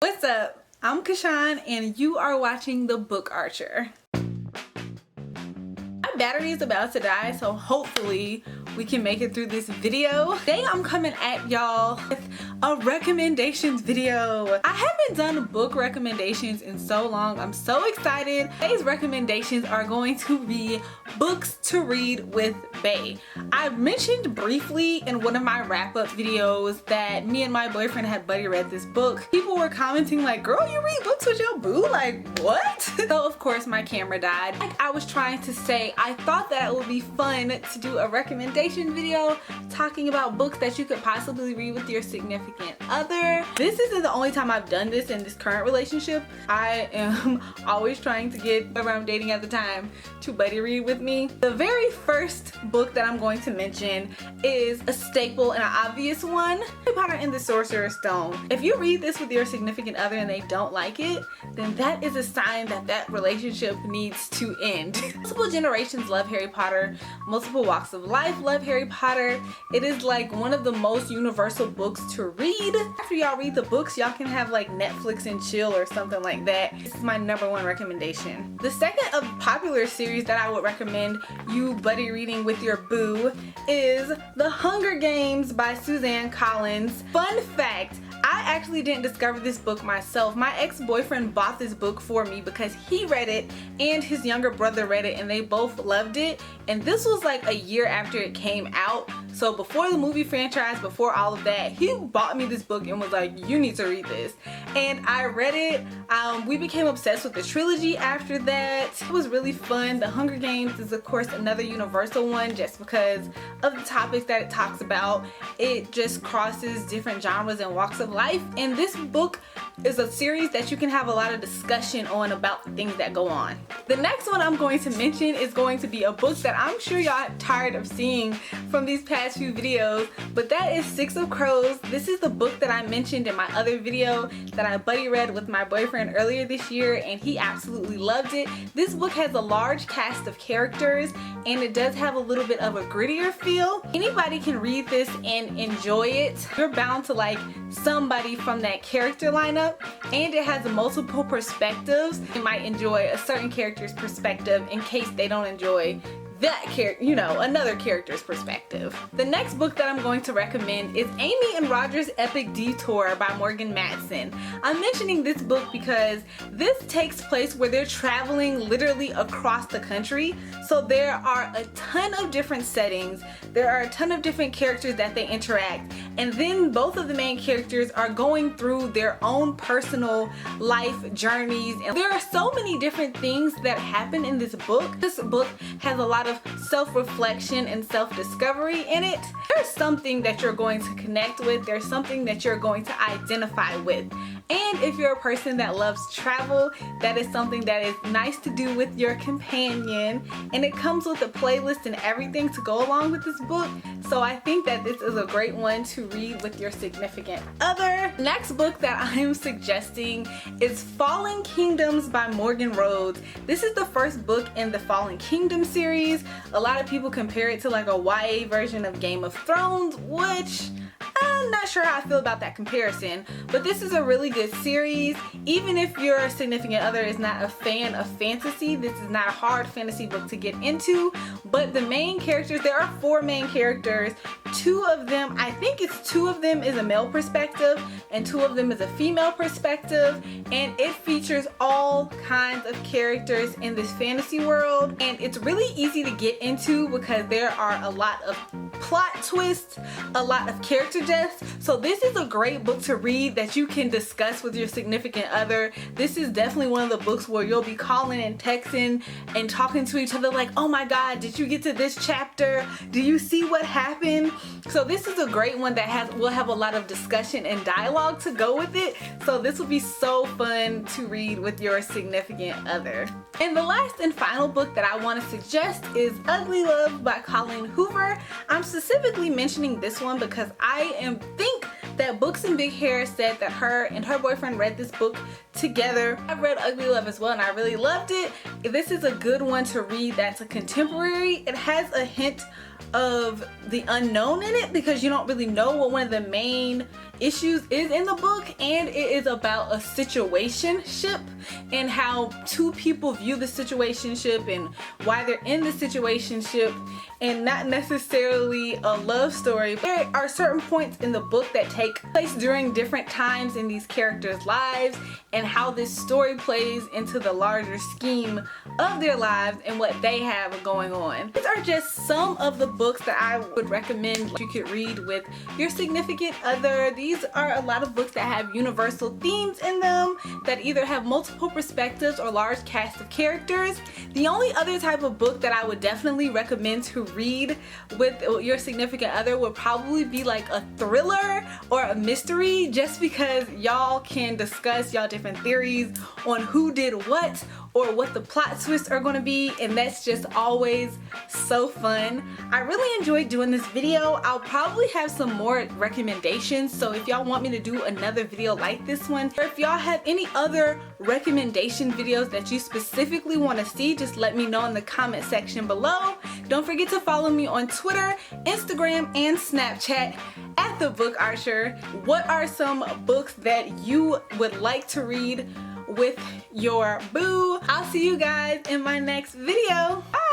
What's up? I'm Kashawn and you are watching The Book Archer. My battery is about to die, so hopefully we can make it through this video. Today I'm coming at y'all with a recommendations video. I haven't done book recommendations in so long. I'm so excited. Today's recommendations are going to be books to read with Bae. I mentioned briefly in one of my wrap-up videos that me and my boyfriend had buddy read this book. People were commenting like, girl, you read books with your boo? Like, what? So of course my camera died. Like I was trying to say, I thought that it would be fun to do a recommendation video talking about books that you could possibly read with your significant other. This isn't the only time I've done this in this current relationship. I am always trying to get whoever I'm dating at the time to buddy read with me. The very first book that I'm going to mention is a staple and an obvious one, Harry Potter and the Sorcerer's Stone. If you read this with your significant other and they don't like it, then that is a sign that that relationship needs to end. Multiple generations love Harry Potter. Multiple walks of life love Harry Potter. It is like one of the most universal books to read. After y'all read the books, y'all can have like Netflix and chill or something like that. This is my #1 recommendation. The second of popular series that I would recommend you buddy reading with your boo is The Hunger Games by Suzanne Collins. Fun fact, I actually didn't discover this book myself. My ex-boyfriend bought this book for me because he read it and his younger brother read it and they both loved it. And this was like a year after it came out. So before the movie franchise, before all of that, he bought me this book and was like, you need to read this. And I read it. We became obsessed with the trilogy after that. It was really fun. The Hunger Games is of course another universal one just because of the topics that it talks about. It just crosses different genres and walks of life. And this book is a series that you can have a lot of discussion on about the things that go on. The next one I'm going to mention is going to be a book that I'm sure y'all are tired of seeing from these past few videos, but that is Six of Crows. This is the book that I mentioned in my other video that I buddy read with my boyfriend earlier this year and he absolutely loved it. This book has a large cast of characters and it does have a little bit of a grittier feel. Anybody can read this and enjoy it. You're bound to like somebody from that character lineup, and it has multiple perspectives. You might enjoy a certain character's perspective in case they don't enjoy that character, you know, another character's perspective. The next book that I'm going to recommend is Amy and Roger's Epic Detour by Morgan Matson. I'm mentioning this book because this takes place where they're traveling literally across the country. So there are a ton of different settings. There are a ton of different characters that they interact. And then both of the main characters are going through their own personal life journeys. And there are so many different things that happen in this book. This book has a lot of self-reflection and self-discovery in it. There's something that you're going to connect with. There's something that you're going to identify with. And if you're a person that loves travel, that is something that is nice to do with your companion. And it comes with a playlist and everything to go along with this book. So I think that this is a great one to read with your significant other. Next book that I am suggesting is Fallen Kingdoms by Morgan Rhodes. This is the first book in the Fallen Kingdom series. A lot of people compare it to like a YA version of Game of Thrones, which I'm not sure how I feel about that comparison, but this is a really good series. Even if your significant other is not a fan of fantasy, this is not a hard fantasy book to get into. But the main characters, there are 4 main characters. 2 of them, I think it's 2 of them is a male perspective and 2 of them is a female perspective. And it features all kinds of characters in this fantasy world. And it's really easy to get into because there are a lot of plot twists, a lot of character deaths. So this is a great book to read that you can discuss with your significant other. This is definitely one of the books where you'll be calling and texting and talking to each other like, oh my god, did you get to this chapter? Do you see what happened? So this is a great one that will have a lot of discussion and dialogue to go with it. So this will be so fun to read with your significant other. And the last and final book that I want to suggest is Ugly Love by Colleen Hoover. I'm specifically mentioning this one because I think that Books and Big Hair said that her and her boyfriend read this book together. I've read Ugly Love as well and I really loved it. This is a good one to read that's a contemporary. It has a hint of the unknown in it because you don't really know what one of the main issues is in the book, and it is about a situationship and how two people view the situationship and why they're in the situationship, and not necessarily a love story. There are certain points in the book that take place during different times in these characters' lives and how this story plays into the larger scheme of their lives and what they have going on. These are just some of the books that I would recommend you could read with your significant other. These are a lot of books that have universal themes in them, that either have multiple perspectives or large cast of characters. The only other type of book that I would definitely recommend to read with your significant other would probably be like a thriller or a mystery, just because y'all can discuss y'all different theories on who did what or what the plot twists are going to be, and that's just always so fun. I really enjoyed doing this video. I'll probably have some more recommendations, so if y'all want me to do another video like this one, or if y'all have any other recommendation videos that you specifically want to see, just let me know in the comment section below. Don't forget to follow me on Twitter, Instagram, and Snapchat at theBookArcher. What are some books that you would like to read with your boo? I'll see you guys in my next video. Bye!